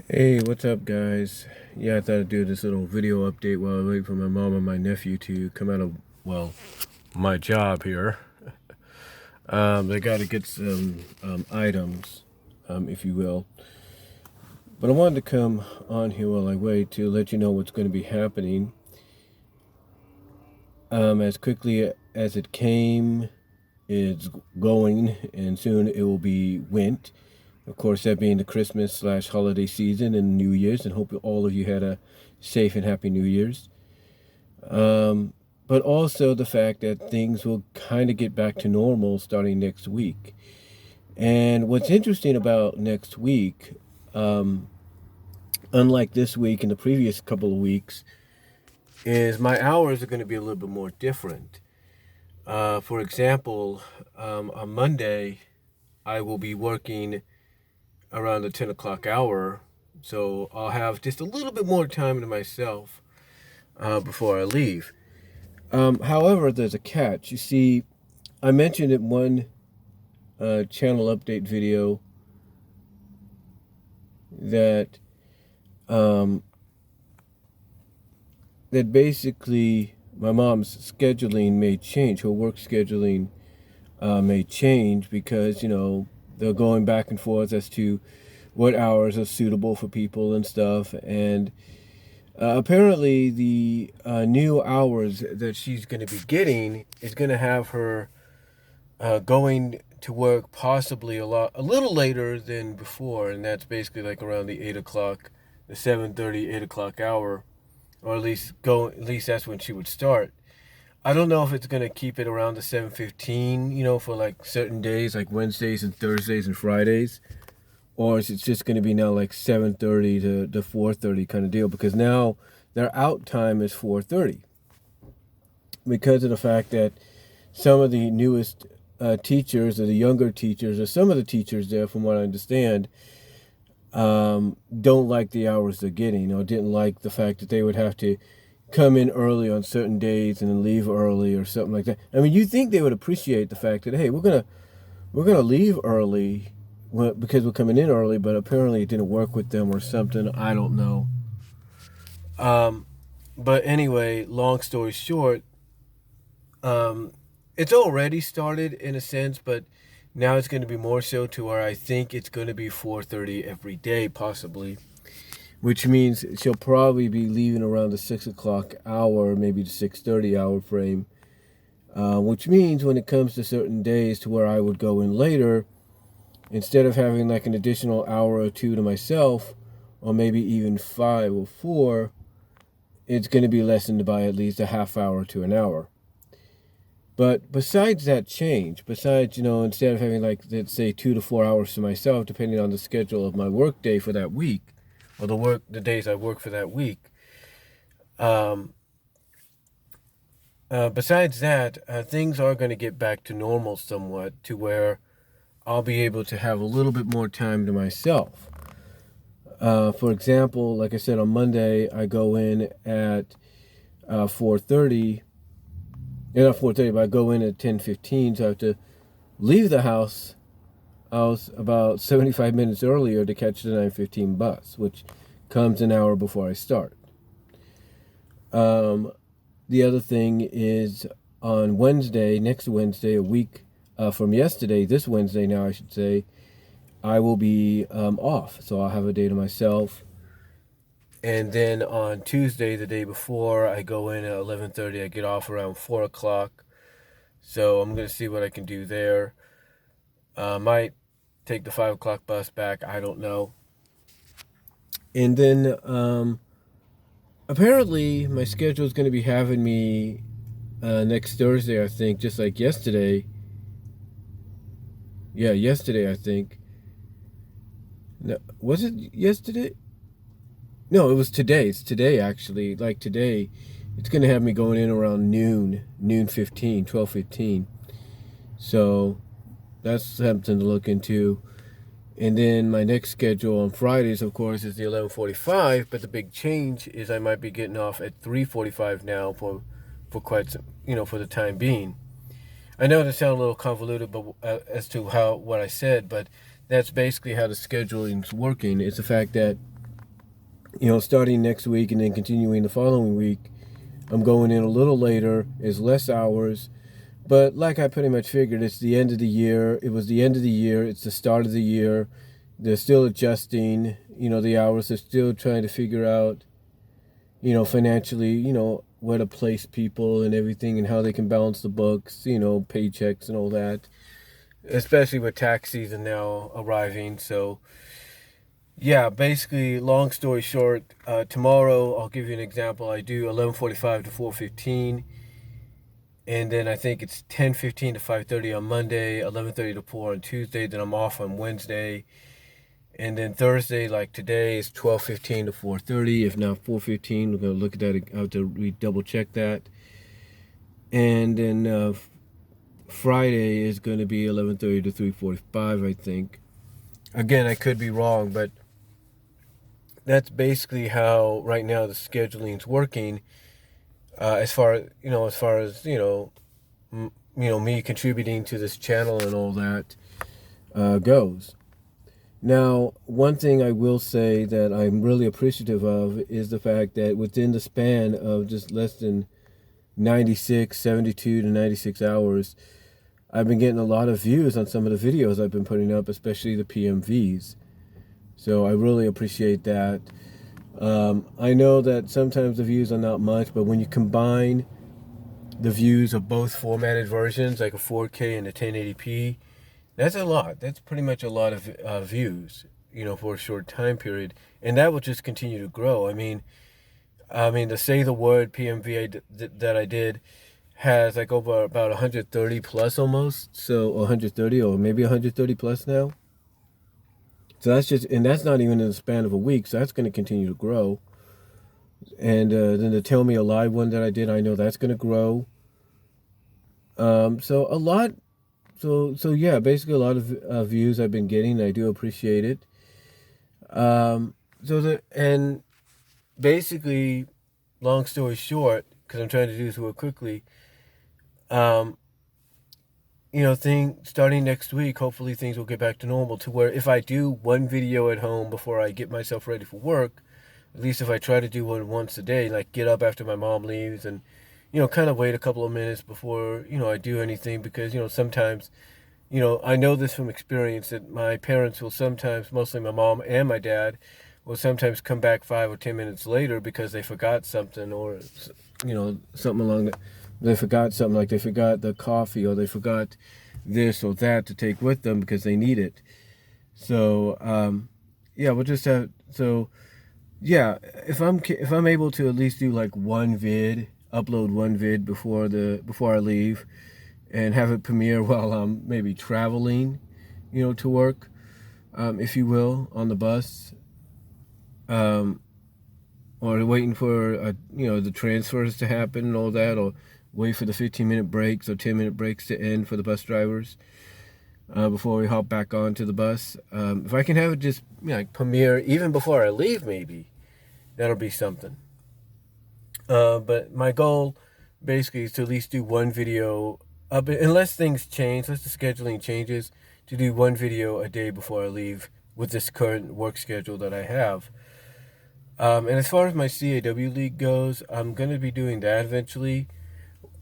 Hey, what's up, guys? Yeah, I thought I'd do this little video update while I wait for my mom and my nephew to come out of, well, my job here. They got to get some items, if you will. But I wanted to come on here while I wait to let you know what's going to be happening. As quickly as it came, it's going, and soon it will be went. Of course, that being the Christmas/holiday season and New Year's, and hope all of you had a safe and happy New Year's. Um, but also the fact that things will kind of get back to normal starting next week. And what's interesting about next week, um, unlike this week and the previous couple of weeks, is my hours are going to be a little bit more different. For example, on Monday, I will be working around the 10 o'clock hour, so I'll have just a little bit more time to myself before I leave. However, there's a catch. You see, I mentioned in one channel update video that um, that basically my mom's scheduling may change. Her work scheduling may change because they're going back and forth as to what hours are suitable for people and stuff. And apparently, the new hours that she's going to be getting is going to have her going to work possibly a little later than before, and that's basically like around the 8 o'clock, the 7:30, 8 o'clock hour, or at least that's when she would start. I don't know if it's gonna keep it around the 7:15, for like certain days, like Wednesdays and Thursdays and Fridays, or is it just gonna be now like 7:30 to 4:30 kind of deal? Because now their out time is 4:30 because of the fact that some of the newest teachers or the younger teachers or some of the teachers there, from what I understand, don't like the hours they're getting or didn't like the fact that they would have to come in early on certain days and then leave early or something like that. I mean, you think they would appreciate the fact that, hey, we're gonna leave early because we're coming in early, but apparently it didn't work with them or something. I don't know. Um, but anyway, long story short, um, it's already started in a sense, but now it's going to be more so to where I think it's going to be 4:30 every day, possibly, which means she'll probably be leaving around the 6 o'clock hour, maybe the 6:30 hour frame. Which means when it comes to certain days to where I would go in later, instead of having like an additional hour or two to myself, or maybe even 5 or 4, it's going to be lessened by at least a half hour to an hour. But besides that change, besides, instead of having like, let's say 2 to 4 hours to myself, depending on the schedule of my work day for that week, or the days I work for that week, um, besides that, things are going to get back to normal somewhat to where I'll be able to have a little bit more time to myself. For example, like I said, on Monday, I go in at 4:30. Yeah, not 4:30, but I go in at 10:15, so I have to leave the house about 75 minutes earlier to catch the 9:15 bus, which comes an hour before I start. The other thing is on Wednesday, next Wednesday, a week from yesterday, this Wednesday now I should say, I will be off. So I'll have a day to myself. And then on Tuesday, the day before, I go in at 11:30. I get off around 4 o'clock. So I'm going to see what I can do there. Might take the 5 o'clock bus back. I don't know. And then apparently my schedule is going to be having me next Thursday, I think, just like yesterday. Yeah, yesterday, I think. No, was it yesterday? No, it was today. It's today, actually. Like today, it's going to have me going in around noon 15, 12:15. So that's something to look into. And then my next schedule on Fridays, of course, is the 11:45. But the big change is I might be getting off at 3:45 now for quite some, for the time being. I know that sounds a little convoluted, but as to what I said, but that's basically how the scheduling's working. It's the fact that starting next week and then continuing the following week, I'm going in a little later. It's less hours. But like I pretty much figured, it's the end of the year. It was the end of the year. It's the start of the year. They're still adjusting, the hours. They're still trying to figure out, financially, where to place people and everything and how they can balance the books, paychecks and all that. Especially with tax season now arriving. So, yeah, basically, long story short, tomorrow, I'll give you an example. I do 11:45 to 4:15. And then I think it's 10:15 to 5:30 on Monday, 11:30 to 4 on Tuesday. Then I'm off on Wednesday. And then Thursday, like today, is 12:15 to 4:30. If not 4:15, we're going to look at that. I have to double check that. And then Friday is going to be 11:30 to 3:45, I think. Again, I could be wrong, but that's basically how right now the scheduling is working. As far as me contributing to this channel and all that goes. Now, one thing I will say that I'm really appreciative of is the fact that within the span of just less than 72 to 96 hours, I've been getting a lot of views on some of the videos I've been putting up, especially the PMVs. So I really appreciate that. I know that sometimes the views are not much, but when you combine the views of both formatted versions, like a 4K and a 1080p, that's a lot. That's pretty much a lot of views, for a short time period. And that will just continue to grow. I mean, the Say the Word PMV that I did has like over about 130 plus almost. So 130 or maybe 130 plus now. So and that's not even in the span of a week. So that's going to continue to grow. And then the Tell Me a Lie one that I did, I know that's going to grow. So a lot. So yeah, basically a lot of views I've been getting. I do appreciate it. And basically, long story short, because I'm trying to do this real quickly, starting next week, hopefully things will get back to normal to where if I do one video at home before I get myself ready for work, at least if I try to do one once a day, like get up after my mom leaves and, kind of wait a couple of minutes before, I do anything because, sometimes, I know this from experience that my parents will sometimes, mostly my mom and my dad, will sometimes come back 5 or 10 minutes later because they forgot something or, something along that. They forgot something, like they forgot the coffee or they forgot this or that to take with them because they need it. So, we'll just have, if I'm able to at least do like upload one vid before I leave and have it premiere while I'm maybe traveling, to work, if you will, on the bus, or waiting for, the transfers to happen and all that, or wait for the 15-minute breaks or 10-minute breaks to end for the bus drivers before we hop back onto the bus. If I can have it just premiere even before I leave, maybe that'll be something. But my goal basically is to at least do one video, unless things change, unless the scheduling changes, to do one video a day before I leave with this current work schedule that I have. And as far as my CAW league goes, I'm going to be doing that eventually.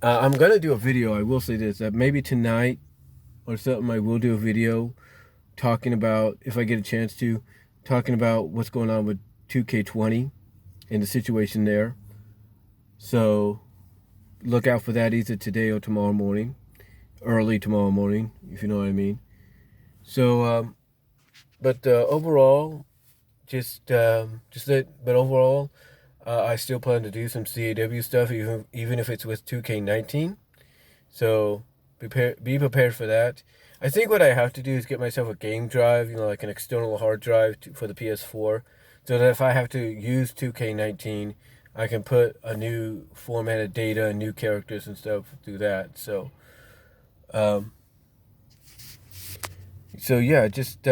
I'm going to do a video, I will say this, that maybe tonight or something I will do a video talking about, if I get a chance to, talking about what's going on with 2K20 and the situation there. So look out for that either today or tomorrow morning, early tomorrow morning, if you know what I mean. So, but overall, but overall, I still plan to do some CAW stuff, even if it's with 2K19. So be prepared for that. I think what I have to do is get myself a game drive, like an external hard drive for the PS4, so that if I have to use 2K19, I can put a new formatted data and new characters and stuff through that. So, yeah, just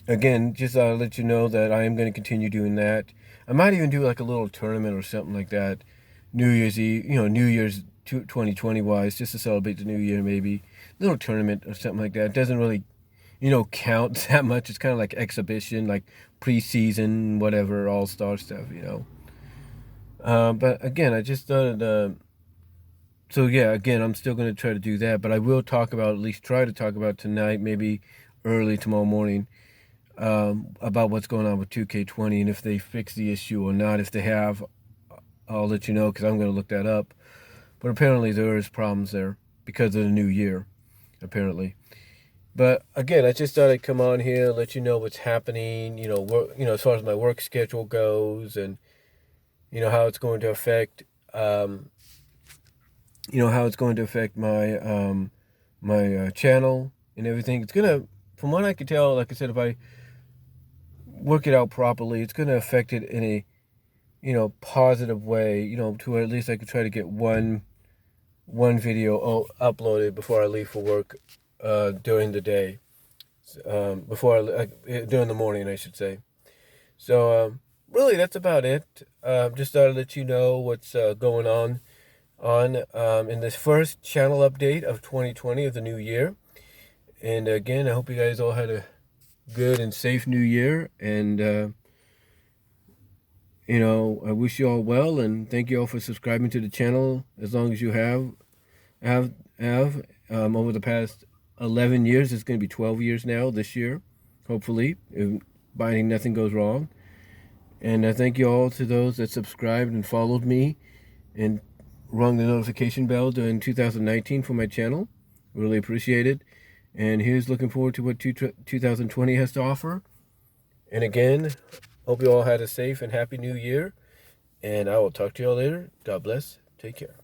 again, just let you know that I am going to continue doing that. I might even do like a little tournament or something like that, New Year's Eve, New Year's 2020 wise, just to celebrate the new year, maybe little tournament or something like that. It count that much. It's kind of like exhibition, like preseason, whatever, all-star stuff, But again, I just thought, so yeah, again, I'm still going to try to do that, but I will at least try to talk about tonight, maybe early tomorrow morning, about what's going on with 2K20 and if they fix the issue or not. If they have, I'll let you know because I'm going to look that up. But apparently there is problems there because of the new year, apparently. But again, I just thought I'd come on here, let you know what's happening, as far as my work schedule goes, and how it's going to affect, my channel and everything. It's gonna, from what I can tell, like I said, if I work it out properly, it's gonna affect it in a, positive way, to where at least I could try to get one video uploaded before I leave for work during the day, during the morning, I should say. So really, that's about it. Just thought I'd let you know what's going on in this first channel update of 2020 of the new year. And again, I hope you guys all had a good and safe new year. And I wish you all well, and thank you all for subscribing to the channel as long as you have over the past 11 years. It's going to be 12 years now this year, hopefully, if nothing goes wrong. And I thank you all to those that subscribed and followed me and rung the notification bell during 2019 for my channel. Really appreciate it. And here's looking forward to what 2020 has to offer. And again, hope you all had a safe and happy new year. And I will talk to you all later. God bless. Take care.